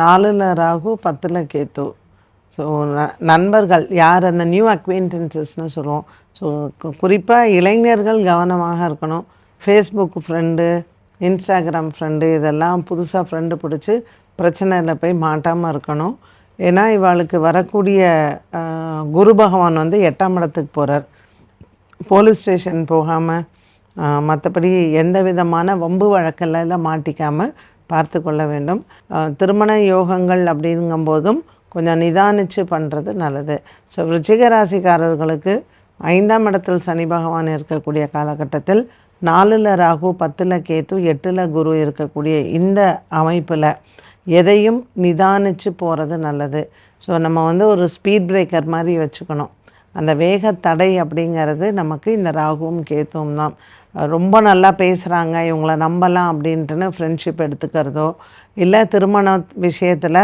4ல் Rahu 10ல் Ketu. So நண்பர்கள் யார் அந்த நியூ அக்வைண்டன்சஸ்னு சொல்லுவோம். ஸோ குறிப்பாக இளைஞர்கள் கவனமாக இருக்கணும். ஃபேஸ்புக் ஃப்ரெண்டு, இன்ஸ்டாகிராம் ஃப்ரெண்டு இதெல்லாம் புதுசாக ஃப்ரெண்டு பிடிச்சி பிரச்சனையில் போய் மாட்டாமல் இருக்கணும். ஏன்னா இவாளுக்கு வரக்கூடிய குரு பகவான் வந்து 8ஆம் இடத்துக்கு போகிறார். போலீஸ் ஸ்டேஷன் போகாமல் மற்றபடி எந்த விதமான வம்பு வழக்கில் மாட்டிக்காமல் பார்த்து கொள்ள வேண்டும். திருமண யோகங்கள் அப்படிங்கும்போதும் கொஞ்சம் நிதானித்து பண்ணுறது நல்லது. ஸோ விருச்சிக ராசிக்காரர்களுக்கு 5ஆம் இடத்தில் சனி பகவான் இருக்கக்கூடிய காலகட்டத்தில் 4ல் ராகு 10ல் கேத்து 8ல் குரு இருக்கக்கூடிய இந்த அமைப்பில் எதையும் நிதானித்து போகிறது நல்லது. ஸோ நம்ம வந்து ஒரு ஸ்பீட் பிரேக்கர் மாதிரி வச்சுக்கணும். அந்த வேக தடை அப்படிங்கிறது நமக்கு இந்த ராகுவும் கேத்துவும் தான். ரொம்ப நல்லா பேசுகிறாங்க இவங்கள நம்பலாம் அப்படின்ட்டுன்னு ஃப்ரெண்ட்ஷிப் எடுத்துக்கிறதோ, இல்லை திருமண விஷயத்தில்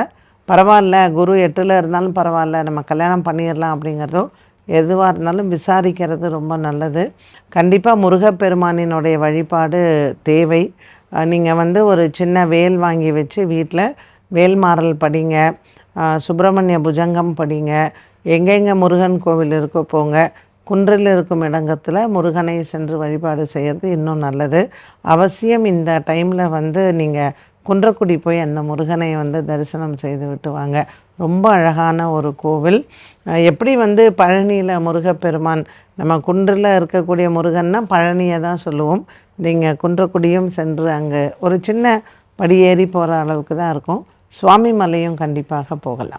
பரவாயில்ல குரு 8ல் இருந்தாலும் பரவாயில்ல நம்ம கல்யாணம் பண்ணிடலாம் அப்படிங்கிறதோ, எதுவாக இருந்தாலும் விசாரிக்கிறது ரொம்ப நல்லது. கண்டிப்பாக முருகப்பெருமானினுடைய வழிபாடு தேவை. நீங்கள் வந்து ஒரு சின்ன வேல் வாங்கி வச்சு வீட்டில் வேல்மாறல் படிங்க, சுப்பிரமணிய புஜங்கம் படிங்க. எங்கெங்கே முருகன் கோவில் இருக்கோ போங்க. குன்றில் இருக்கும் இடங்கத்தில் முருகனை சென்று வழிபாடு செய்கிறது இன்னும் நல்லது. அவசியம் இந்த டைமில் வந்து நீங்கள் குன்றக்குடி போய் அந்த முருகனை வந்து தரிசனம் செய்து விட்டு வாங்க. ரொம்ப அழகான ஒரு கோவில். எப்படி வந்து பழனியில் முருகப்பெருமான், நம்ம குன்றில் இருக்கக்கூடிய முருகன்னா பழனியை தான் சொல்லுவோம். நீங்கள் குன்றக்குடியும் சென்று அங்கே ஒரு சின்ன படியேறி போகிற அளவுக்கு தான் இருக்கும். சுவாமி மலையும் கண்டிப்பாக போகலாம்.